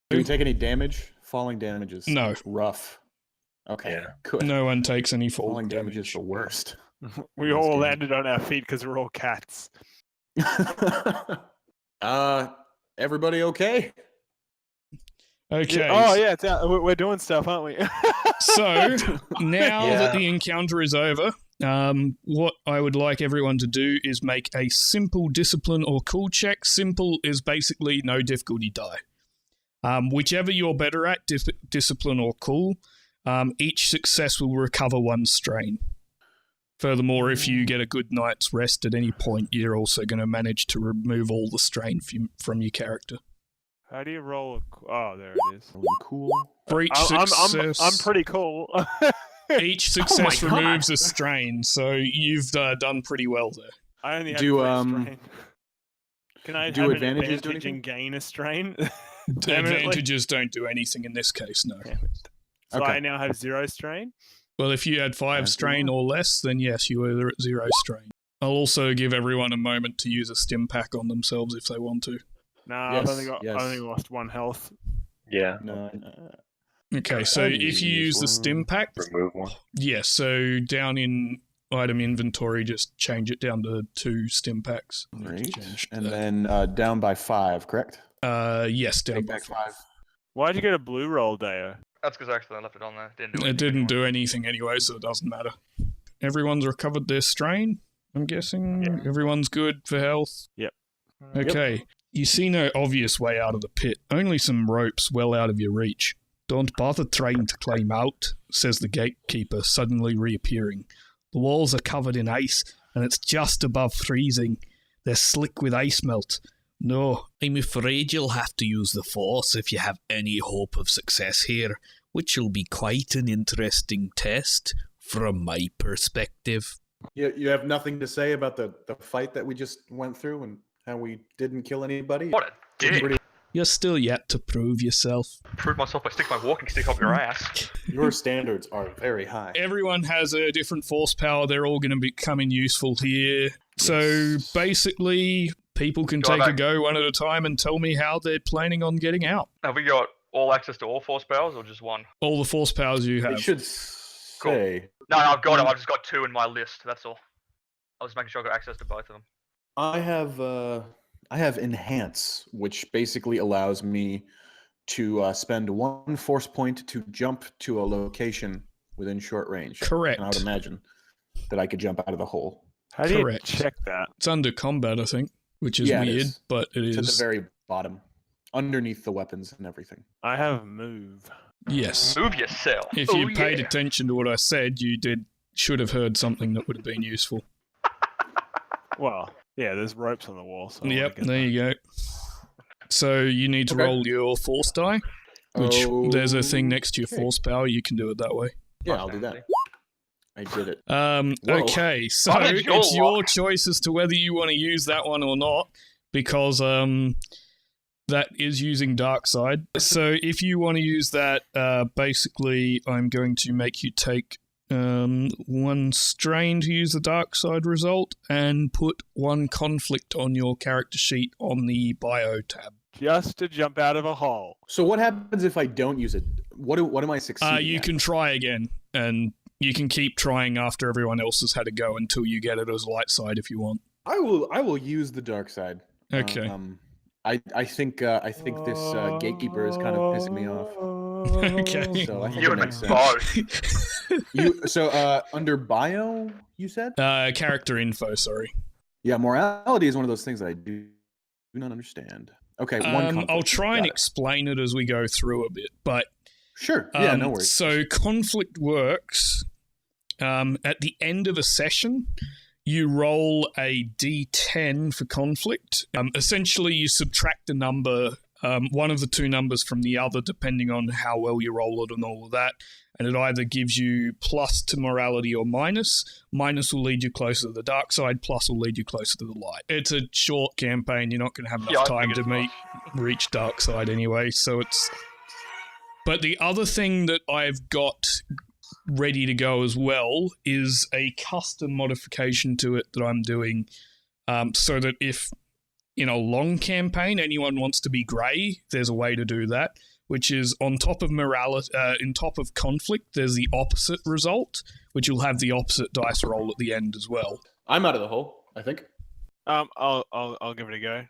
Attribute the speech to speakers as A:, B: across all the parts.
A: Do we take any damage? Falling damage is
B: No.
A: rough. Okay, good.
B: No one takes any
A: Falling damage is the worst.
C: We all landed on our feet because we're all cats.
A: Everybody okay?
B: Okay.
C: Oh yeah, it's out. We're doing stuff, aren't we?
B: So now that the encounter is over, what I would like everyone to do is make a simple discipline or cool check. Simple is basically no difficulty die. Whichever you're better at, discipline or cool, each success will recover 1 strain. Furthermore, if you get a good night's rest at any point, you're also going to manage to remove all the strain from your character.
C: How do you roll? Oh, there it is.
A: Cool.
B: For each success,
C: I'm pretty cool.
B: Each success removes a strain, so you've done pretty well there.
C: I only have 3 strain. Can I
A: do
C: have
A: advantages
C: an advantage and gain a strain?
B: Advantages don't do anything in this case, no.
C: So I now have 0 strain?
B: Well, if you had 5 strain or less, then yes, you are at 0 strain. I'll also give everyone a moment to use a stim pack on themselves if they want to.
C: Nah, I've only lost 1 health.
D: Yeah.
A: No.
B: Okay, so if you use the stim pack,
D: remove 1.
B: Yes, so down in item inventory, just change it down to 2 stim packs.
A: Great. And then down by 5, correct?
B: Yes, down by
A: 5.
C: Why'd you get a blue roll, Deo?
D: That's because actually I left it on there.
B: It didn't do anything anyway, so it doesn't matter. Everyone's recovered their strain, I'm guessing. Yeah. Everyone's good for health.
C: Yep.
B: Okay. Yep. You see no obvious way out of the pit, only some ropes well out of your reach. Don't bother trying to climb out, says the gatekeeper, suddenly reappearing. The walls are covered in ice, and it's just above freezing. They're slick with ice melt. No, I'm afraid you'll have to use the Force if you have any hope of success here, which will be quite an interesting test from my perspective.
A: You have nothing to say about the fight that we just went through and how we didn't kill anybody?
D: What a dick!
B: You're still yet to prove yourself.
D: Prove myself by sticking my walking stick up your ass.
A: Your standards are very high.
B: Everyone has a different force power. They're all going to be coming useful here. Yes. So basically, people can take a go one at a time and tell me how they're planning on getting out.
D: Have we got all access to all force powers or just 1?
B: All the force powers you have.
A: It should say.
D: Cool. No, I've got them. I've just got 2 in my list. That's all. I was making sure I got access to both of them.
A: I have Enhance, which basically allows me to spend 1 force point to jump to a location within short range.
B: Correct.
A: And I would imagine that I could jump out of the hole.
C: How do you check that?
B: It's under combat, I think, which is weird, but it is.
A: It's at the very bottom, underneath the weapons and everything.
C: I have move.
B: Yes.
D: Move yourself.
B: If you paid attention to what I said, you should have heard something that would have been useful.
C: Well, yeah, there's ropes on the wall. So
B: yep, there you go. So you need to roll your force die, which there's a thing next to your force power. You can do it that way.
A: Yeah, I'll do that. I did it.
B: Okay, so it's your choice as to whether you want to use that one or not, because that is using Dark Side. So if you want to use that, basically I'm going to make you take 1 strain to use the Dark Side result and put 1 conflict on your character sheet on the bio tab.
C: Just to jump out of a hole.
A: So what happens if I don't use it? What am I succeeding
B: You
A: at?
B: can try again, and you can keep trying after everyone else has had a go until you get it as light side if you want.
A: I will use the Dark Side.
B: Okay.
A: I think this gatekeeper is kind of pissing me off.
B: Okay.
A: So I think
D: You
A: it makes sense. So under bio, you said?
B: Character info, sorry.
A: Yeah, morality is one of those things that I do not understand. Okay, 1 conflict.
B: I'll try and explain it as we go through a bit, but
A: sure. Yeah, no worries.
B: So conflict works at the end of a session. You roll a d10 for conflict. Essentially, you subtract a number, one of the 2 numbers from the other, depending on how well you roll it and all of that. And it either gives you plus to morality or minus. Minus will lead you closer to the dark side, plus will lead you closer to the light. It's a short campaign. You're not going to have enough time to reach dark side anyway. So it's. But the other thing that I've got ready to go as well is a custom modification to it that I'm doing, so that if in a long campaign anyone wants to be grey, there's a way to do that. which is on top of morality, in top of conflict, there's the opposite result, which will have the opposite dice roll at the end as well.
A: I'm out of the hole, I think.
C: I'll give it a go.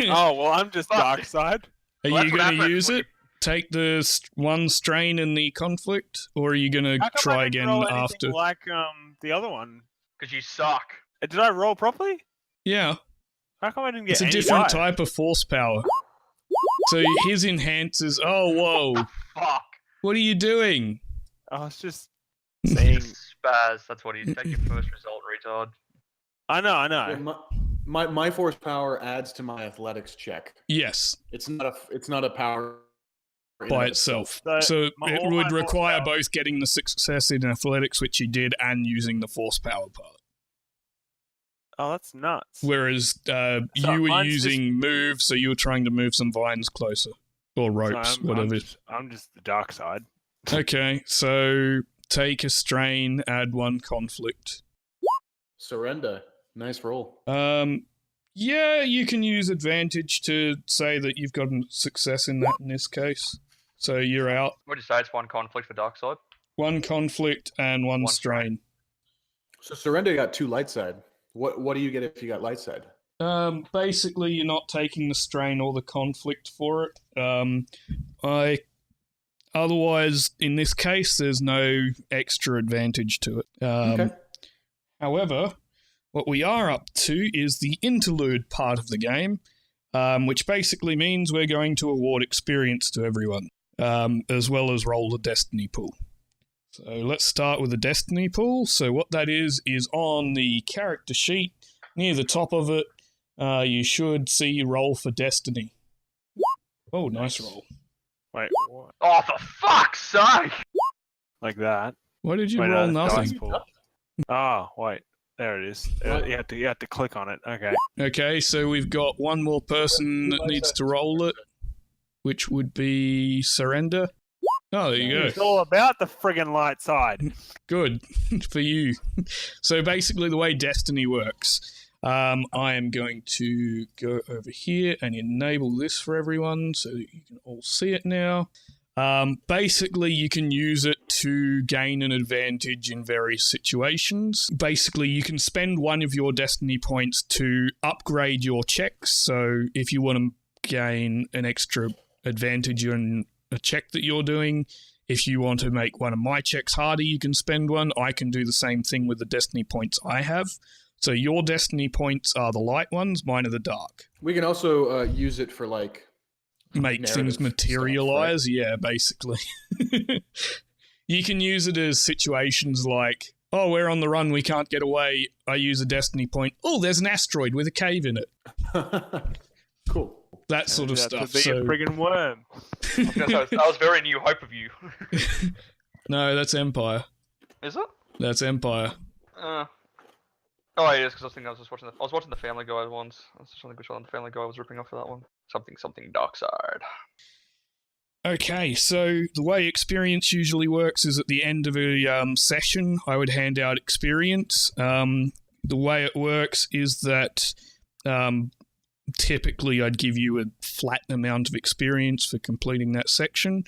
C: Oh well, I'm just dark side.
B: Are
D: Well,
B: you
D: that's what
B: going to
D: happens
B: use
D: when
B: it? Take the one strain in the conflict, or are you going to
C: How come I
B: try
C: didn't
B: again
C: roll anything
B: after?
C: like the other one?
D: Because you suck.
C: Did I roll properly?
B: Yeah,
C: How come I didn't get
B: it's a
C: any
B: different
C: die?
B: type of force power. So his enhances. Oh, whoa!
D: Fuck.
B: What are you doing?
C: I was just saying.
D: Spaz. That's what you take your first result, retard.
C: I know.
A: Yeah, my force power adds to my athletics check.
B: Yes,
A: It's not a power in
B: by
A: of
B: itself.
C: So,
B: So
C: all
B: it
C: my
B: would
C: force
B: require
C: power-
B: both getting the success in athletics, which you did, and using the force power part.
C: Oh, that's nuts.
B: Whereas
C: So
B: you were
C: mine's
B: using move, so you were trying to move some vines closer. Or
C: So
B: ropes, whatever.
C: I'm just the dark side.
B: Okay, so take a strain, add one conflict.
A: Surrender. Nice roll.
B: Yeah, you can use advantage to say that you've gotten success in that in this case. So you're out.
D: What did you say? It's one conflict for dark side.
B: One conflict and one
D: One
B: strain.
A: So surrender got 2 light side. What do you get if you got light side?
B: Basically, you're not taking the strain or the conflict for it. Otherwise, in this case, there's no extra advantage to it.
A: Okay.
B: However, what we are up to is the interlude part of the game, which basically means we're going to award experience to everyone, as well as roll the destiny pool. So let's start with the destiny pool. So what that is on the character sheet, near the top of it, you should see roll for destiny. Oh, nice roll.
C: Wait, what?
D: Oh, for fuck's sake!
C: Like that?
B: Why did you
C: Wait,
B: roll
C: that's dice
B: nothing?
C: pool. Oh, wait. There it is. You have to click on it. Okay.
B: Okay, so we've got one more person that needs to roll it, which would be Surrender. Oh, there you
C: It's
B: go.
C: all about the friggin' light side.
B: Good for you. So basically, the way Destiny works, I am going to go over here and enable this for everyone so that you can all see it now. Basically, you can use it to gain an advantage in various situations. Basically, you can spend one of your Destiny points to upgrade your checks. So if you want to gain an extra advantage in a check that you're doing, if you want to make one of my checks harder, you can spend one. I can do the same thing with the Destiny points I have. So your Destiny points are the light ones, mine are the dark.
A: We can also use it for like
B: Make
A: narrative
B: things
A: stuff,
B: materialize, yeah, basically. You can use it as situations like, oh, we're on the run, we can't get away. I use a Destiny point. Oh, there's an asteroid with a cave in it.
A: right? Cool.
B: That sort of
C: Turns out
B: stuff.
C: to be a
B: So,
C: friggin' worm.
D: That was very New Hope of you.
B: no, that's Empire.
D: Is it?
B: That's Empire.
D: Oh, it is, because I was thinking I was watching the Family Guy once. I was just trying to think which one the Family Guy was ripping off for that one. Something dark side.
B: Okay, so the way experience usually works is at the end of a session, I would hand out experience. The way it works is that typically I'd give you a flat amount of experience for completing that section.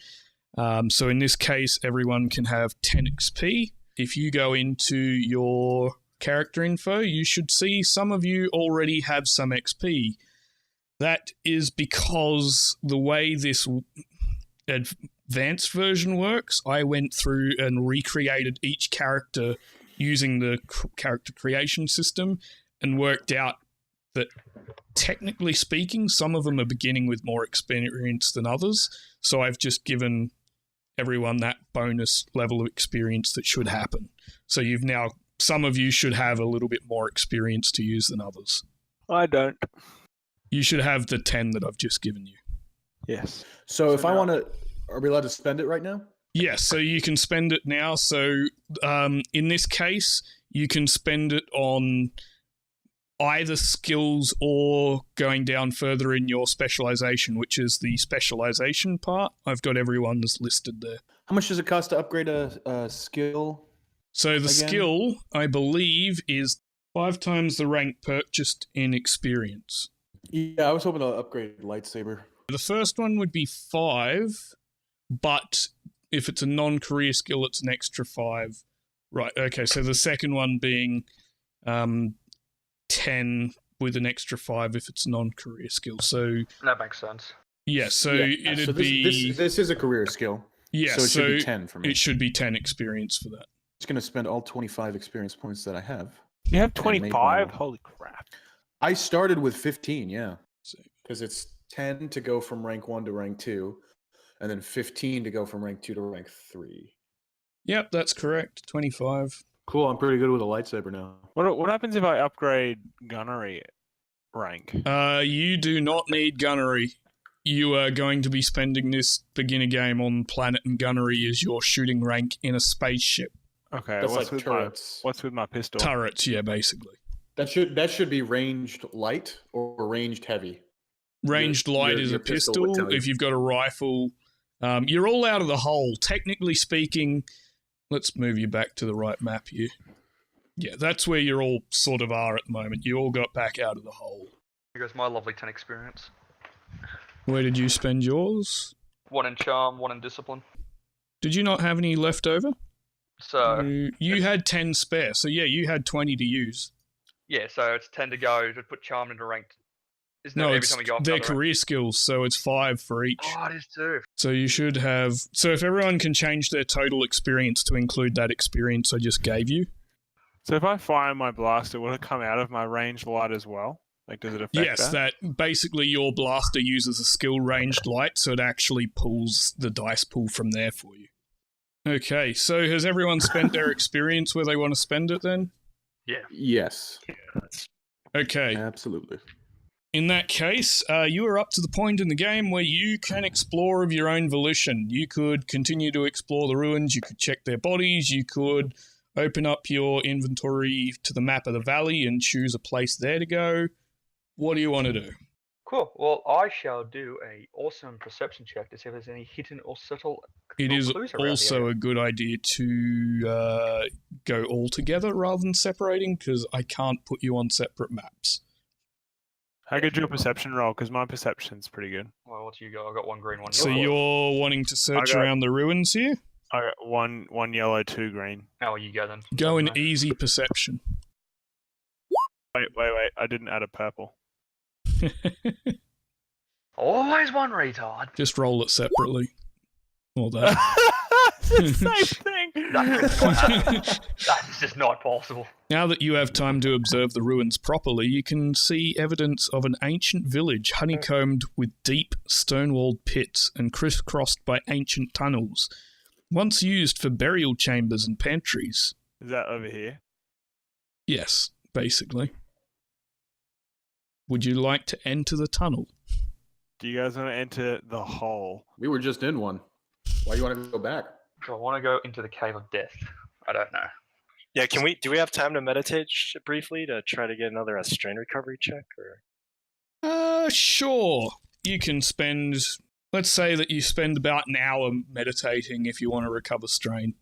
B: So in this case, everyone can have 10 XP. If you go into your character info, you should see some of you already have some XP. That is because the way this advanced version works, I went through and recreated each character using the character creation system and worked out that, technically speaking, some of them are beginning with more experience than others. So I've just given everyone that bonus level of experience that should happen. So some of you should have a little bit more experience to use than others.
C: I don't.
B: You should have the 10 that I've just given you.
C: Yes.
A: So if I
C: now-
A: want to, are we allowed to spend it right now?
B: Yes, so you can spend it now. So in this case, you can spend it on either skills or going down further in your specialization, which is the specialization part. I've got everyone's listed there.
A: How much does it cost to upgrade a skill?
B: So the
A: Again?
B: skill, I believe, is 5 times the rank purchased in experience.
A: Yeah, I was hoping to upgrade lightsaber.
B: The first one would be 5, but if it's a non-career skill, it's an extra 5. Right, okay, so the second one being 10 with an extra 5 if it's a non-career skill. So
D: That makes sense.
B: yeah, so
A: Yeah,
B: it'd
A: so
B: be...
A: this is a career skill.
B: Yeah,
A: so it should be 10 for me.
B: It should be 10 experience for that.
A: I'm just going to spend all 25 experience points that I have.
C: You have
A: And make
C: 25?
A: my-
C: Holy crap.
A: I started with 15, yeah.
B: So,
A: Because it's 10 to go from rank 1 to rank 2, and then 15 to go from rank 2 to rank 3.
B: yep, that's correct. 25.
A: Cool, I'm pretty good with a lightsaber now.
C: What happens if I upgrade gunnery rank?
B: You do not need gunnery. You are going to be spending this beginner game on planet, and gunnery is your shooting rank in a spaceship.
C: Okay,
A: That's
C: what's
A: like
C: with
A: turrets.
C: what's with my pistol?
B: Turrets, yeah, basically.
A: That should be ranged light or ranged heavy.
B: Ranged light is
A: your
B: a
A: pistol would
B: pistol.
A: tell you.
B: If you've got a rifle, you're all out of the hole. Technically speaking, let's move you back to the right map here. Yeah, that's where you all sort of are at the moment. You all got back out of the hole.
D: Here goes my lovely 10 experience.
B: Where did you spend yours?
D: 1 in charm, 1 in discipline.
B: Did you not have any left over?
D: So
B: You had 10 spare, so yeah, you had 20 to use.
D: yeah, so it's 10 to go to put charm into ranked. Isn't it
B: No,
D: every
B: it's
D: time we go up
B: their
D: another rank?
B: career skills, so it's 5 for each.
D: Oh, it is too.
B: So you should have... So if everyone can change their total experience to include that experience I just gave you.
C: So if I fire my blaster, will it come out of my ranged light as well? Like, does it affect
B: Yes,
C: that?
B: that basically your blaster uses a skill ranged light, so it actually pulls the dice pool from there for you. Okay, so has everyone spent their experience where they want to spend it then?
D: Yeah.
A: Yes,
B: Okay.
A: absolutely.
B: In that case, you are up to the point in the game where you can explore of your own volition. You could continue to explore the ruins, you could check their bodies, you could open up your inventory to the map of the valley and choose a place there to go. What do you want to do?
D: Cool. Well, I shall do a awesome perception check to see if there's any hidden or subtle
B: It
D: little
B: is
D: clues around the
B: also
D: area.
B: a good idea to go all together rather than separating, because I can't put you on separate maps.
C: How good your perception roll? Because my perception's pretty good.
D: Well, what you got? I got 1 green, 1
B: So
D: yellow.
B: you're wanting to search
C: got-
B: around the ruins here?
C: I got one yellow, 2 green.
D: How are you go then?
B: Go in
D: Doesn't matter.
B: easy perception.
C: Wait. I didn't add a purple.
D: Always one retard.
B: Just roll it separately. Or that.
C: It's the same thing.
D: That's just not possible.
B: Now that you have time to observe the ruins properly, you can see evidence of an ancient village honeycombed with deep stone-walled pits and crisscrossed by ancient tunnels, once used for burial chambers and pantries.
C: Is that over here?
B: Yes, basically. Would you like to enter the tunnel?
C: Do you guys want to enter the hole?
A: We were just in one. Why do you want to go back?
D: Do I want to go into the cave of death? I don't know.
E: Yeah, do we have time to meditate briefly to try to get another strain recovery check? Or
B: Sure. You can spend... Let's say that you spend about an hour meditating if you want to recover strain.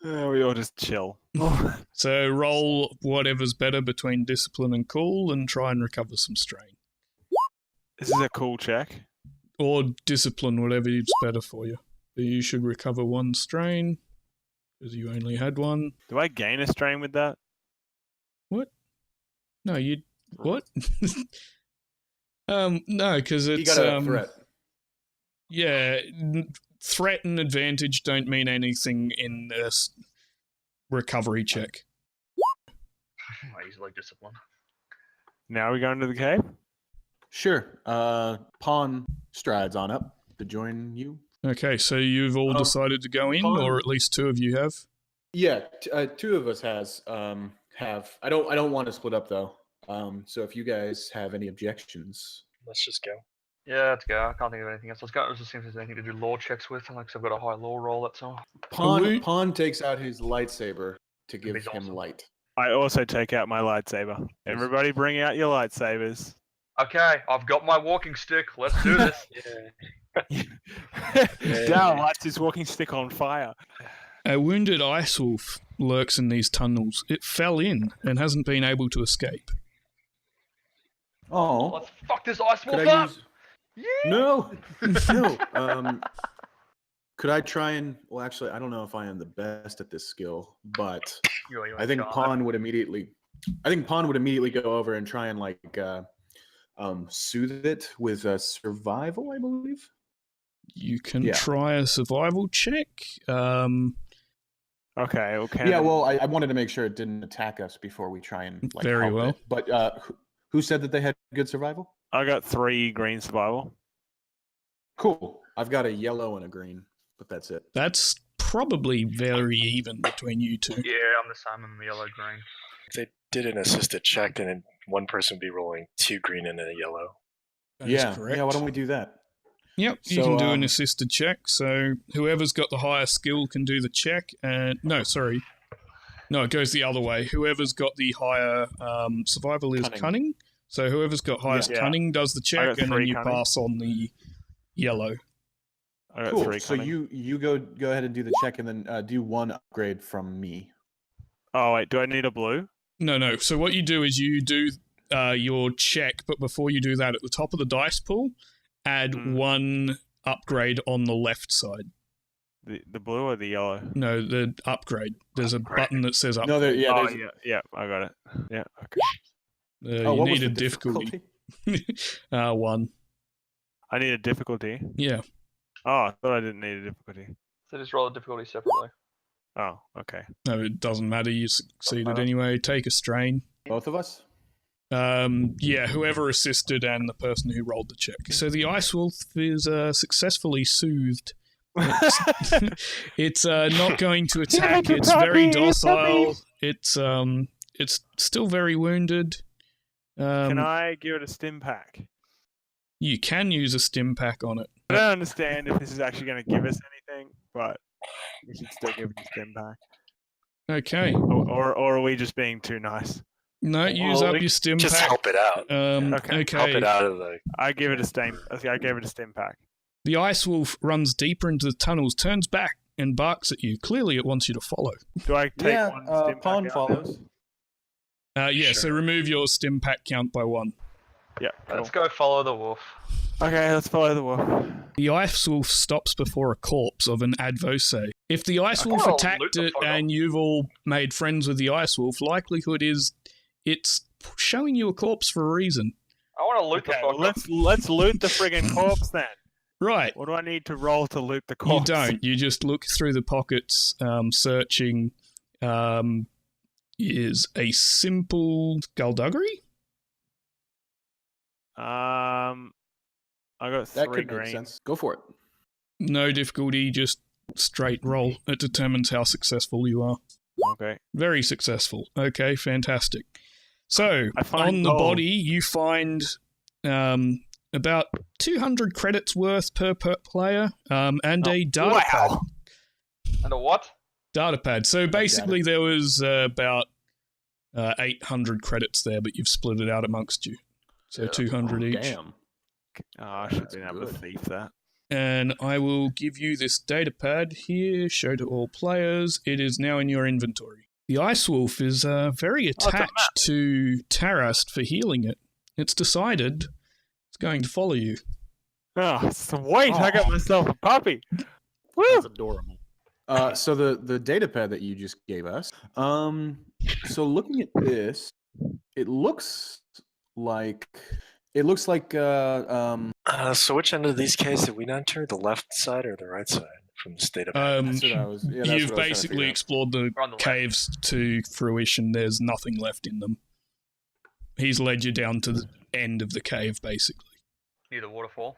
C: We all just chill.
B: So roll whatever's better between discipline and cool and try and recover some strain.
C: This is a cool check.
B: Or discipline, whatever is better for you. But you should recover 1 strain, because you only had 1.
C: Do I gain a strain with that?
B: What? No, you... What? No, because it's...
A: You got a threat.
B: Yeah, threat and advantage don't mean anything in this recovery check.
D: Easily discipline.
C: Now we go into the cave?
A: Sure. Pawn strides on up to join you.
B: Okay, so you've all decided to go in, or at least 2 of you have?
A: Yeah, 2 of us have. I don't want to split up though. So if you guys have any objections,
E: let's just go.
D: Yeah, let's go. I can't think of anything else. Let's go. Let's just see if there's anything to do law checks with. Like, I've got a high law roll, that's all.
A: Pawn takes out his lightsaber to give
D: He's
A: him
D: awesome.
A: light.
C: I also take out my lightsaber. Everybody bring out your lightsabers.
D: Okay, I've got my walking stick. Let's do this.
C: Dal lights his walking stick on fire.
B: A wounded ice wolf lurks in these tunnels. It fell in and hasn't been able to escape.
A: Oh,
D: Let's fuck this ice wolf
A: could I
D: up.
A: use No, no. Could I try and? Well, actually, I don't know if I am the best at this skill, but I think Pawn would immediately. I think Pawn would immediately go over and try and like soothe it with a survival, I believe.
B: You can try a survival check.
C: Okay. Okay.
A: Yeah, well, I wanted to make sure it didn't attack us before we try and like
B: Very
A: help
B: well.
A: it. But who said that they had good survival?
C: I got 3 green survival.
A: Cool. I've got a yellow and a green, but that's it.
B: That's probably very even between you two.
D: Yeah, I'm the same. I'm yellow green.
E: If they did an assisted check, then one person would be rolling 2 green and a yellow.
B: That is
A: Yeah.
B: correct.
A: Yeah. Why don't we do that?
B: Yep, you
A: So,
B: can do an assisted check. So whoever's got the higher skill can do the check. And no, sorry. No, it goes the other way. Whoever's got the higher survival is cunning. So whoever's got highest cunning does the check, and then you pass on the yellow.
C: I got
A: Cool.
C: 3
A: So
C: cunning.
A: you go ahead and do the check, and then do 1 upgrade from me.
C: Oh wait, do I need a blue?
B: No. So what you do is you do your check, but before you do that, at the top of the dice pool, add 1 upgrade on the left side.
C: The blue or the yellow?
B: No, the upgrade. There's a button that says upgrade.
A: No, there. Yeah.
C: Oh,
A: there's,
C: yeah, I got it. Yeah, okay.
B: You
A: what was
B: need a
A: the
B: difficulty. 1.
C: I need a difficulty.
B: Yeah.
C: Oh, I thought I didn't need a difficulty.
D: So just roll the difficulty separately.
C: Oh, okay.
B: No, it doesn't matter. You succeeded anyway. Take a strain.
A: Both of us.
B: Yeah, whoever assisted and the person who rolled the check. So the ice wolf is successfully soothed. It's not going to attack. It's very docile. It's still very wounded.
C: Can I give it a stim pack?
B: You can use a stim pack on it.
C: I don't understand if this is actually going to give us anything, but we should still give it a stim pack.
B: Okay.
C: Or are we just being too nice?
B: No, use up your stim
E: Just
B: pack.
E: help it out.
B: Okay.
E: Help it out of the.
C: I give it a stim. I gave it a stim pack.
B: The ice wolf runs deeper into the tunnels, turns back, and barks at you. Clearly, it wants you to follow.
C: Do I take
A: Yeah.
C: one stim pack
A: Pawn
C: out
A: follows.
B: Yeah, so remove your stim pack count by 1.
C: Yeah. Cool.
D: Let's go follow the wolf.
C: Okay, let's follow the wolf.
B: The ice wolf stops before a corpse of an adversary. If the ice wolf
D: Oh, loot
B: attacked
D: the
B: it
D: fuck
B: and you've all made friends with the ice wolf, likelihood is it's showing you a corpse for a reason.
D: I want to loot
C: Okay,
D: the fuck
C: well,
D: up.
C: let's loot the friggin' corpse then.
B: Right.
C: What do I need to roll to loot the
B: You
C: corpse?
B: don't. You just look through the pockets, searching. Is a simple skullduggery?
C: I got
A: That
C: 3
A: could
C: green.
A: make sense. Go for it.
B: No difficulty, just straight roll. It determines how successful you are.
C: Okay.
B: Very successful. Okay, fantastic. So,
C: I find
B: on the
C: gold.
B: body, you find about 200 credits worth per player and a data pad.
C: Wow.
D: And a what?
B: Data pad. So basically, there was about 800 credits there, but you've split it out amongst you. So 200 each.
A: Damn.
C: Oh, I should have
A: That's
C: been able to
A: good.
C: thief that.
B: And I will give you this data pad here, show to all players. It is now in your inventory. The Ice Wolf is very
C: it's a map.
B: attached to Tarast for healing it. It's decided it's going to follow you.
C: Oh, sweet! I got myself a puppy. Woo!
A: That's adorable. So the data pad that you just gave us. So looking at this, it looks like
E: So which end of these caves did we enter? The left side or the right side from this data pad?
A: that's what I was. Yeah, that's
B: You've
A: what I was trying to
B: basically
A: figure out.
B: explored the
D: We're on the left.
B: caves to fruition. There's nothing left in them. He's led you down to the end of the cave, basically.
D: Near the waterfall.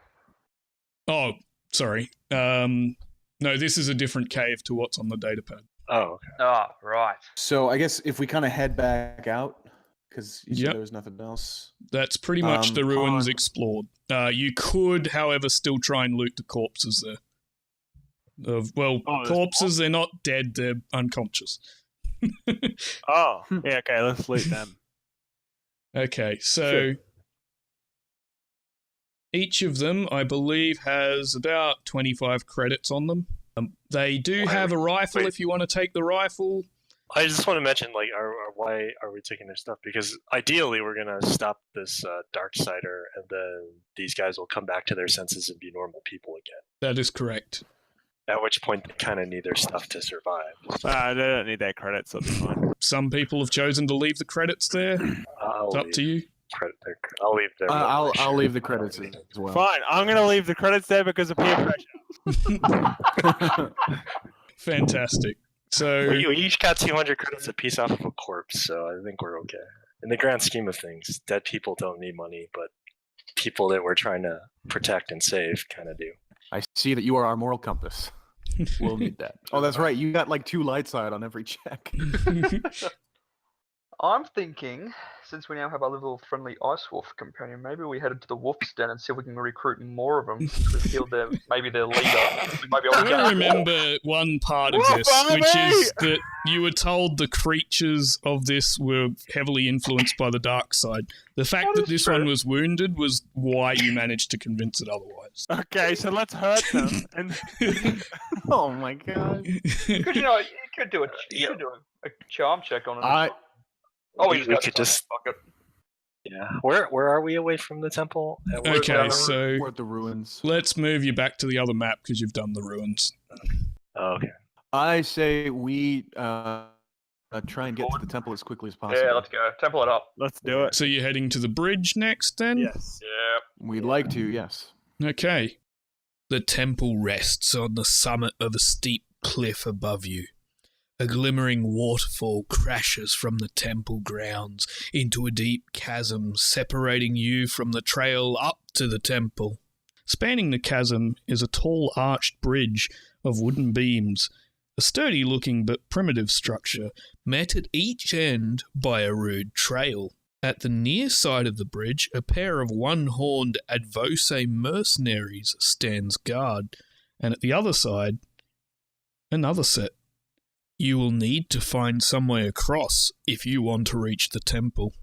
B: Oh, sorry. No, this is a different cave to what's on the data pad.
E: Oh, okay.
D: Ah, right.
A: So I guess if we kind of head back out, because you said
B: Yep.
A: there was nothing else.
B: That's pretty much the ruins
C: on.
B: explored. You could, however, still try and loot the corpses there.
C: there's
B: Corpses, they're not dead, they're unconscious.
C: Oh, yeah. Okay, let's loot them.
B: Okay, so
A: Sure.
B: each of them, I believe, has about 25 credits on them. They do have a rifle
C: Wait.
B: if you want to take the rifle.
E: I just want to mention, like, why are we taking their stuff? Because ideally, we're gonna stop this Darksider, and then these guys will come back to their senses and be normal people again.
B: That is correct.
E: At which point, they kind of need their stuff to survive.
C: They don't need their credits. That's fine.
B: Some people have chosen to leave the credits there. It's up to you.
E: I'll leave their.
A: I'll leave the credits as well.
C: Fine. I'm gonna leave the credits there because of peer pressure.
B: Fantastic. So
E: we each got 200 credits apiece off of a corpse, so I think we're okay. In the grand scheme of things, dead people don't need money, but people that we're trying to protect and save kind of do.
A: I see that you are our moral compass. We'll need that. Oh, that's right. You got like 2 light side on every check.
D: I'm thinking, since we now have our little friendly ice wolf companion, maybe we head into the wolf's den and see if we can recruit more of them. Since we've killed maybe their leader. We might be able to
B: I remember one part of this, which is that you were told the creatures of this were heavily influenced by the dark side. The fact that this one was wounded was why you managed to convince it otherwise.
C: Okay, so let's hurt them. And
A: Oh my god.
D: Because you could do a charm check on it.
E: We could just. Yeah. Where are we away from the temple?
B: Okay, so
A: We're at the ruins.
B: let's move you back to the other map because you've done the ruins.
E: Oh, okay.
A: I say we try and get to the temple as quickly as possible.
D: Yeah, let's go. Temple it up.
C: let's do it.
B: So you're heading to the bridge next then?
C: Yes.
D: Yeah.
A: We'd like to, yes.
B: Okay. The temple rests on the summit of a steep cliff above you. A glimmering waterfall crashes from the temple grounds into a deep chasm separating you from the trail up to the temple. Spanning the chasm is a tall arched bridge of wooden beams, a sturdy-looking but primitive structure met at each end by a rude trail. At the near side of the bridge, a pair of one-horned Advose mercenaries stands guard, and at the other side, another set. You will need to find some way across if you want to reach the temple.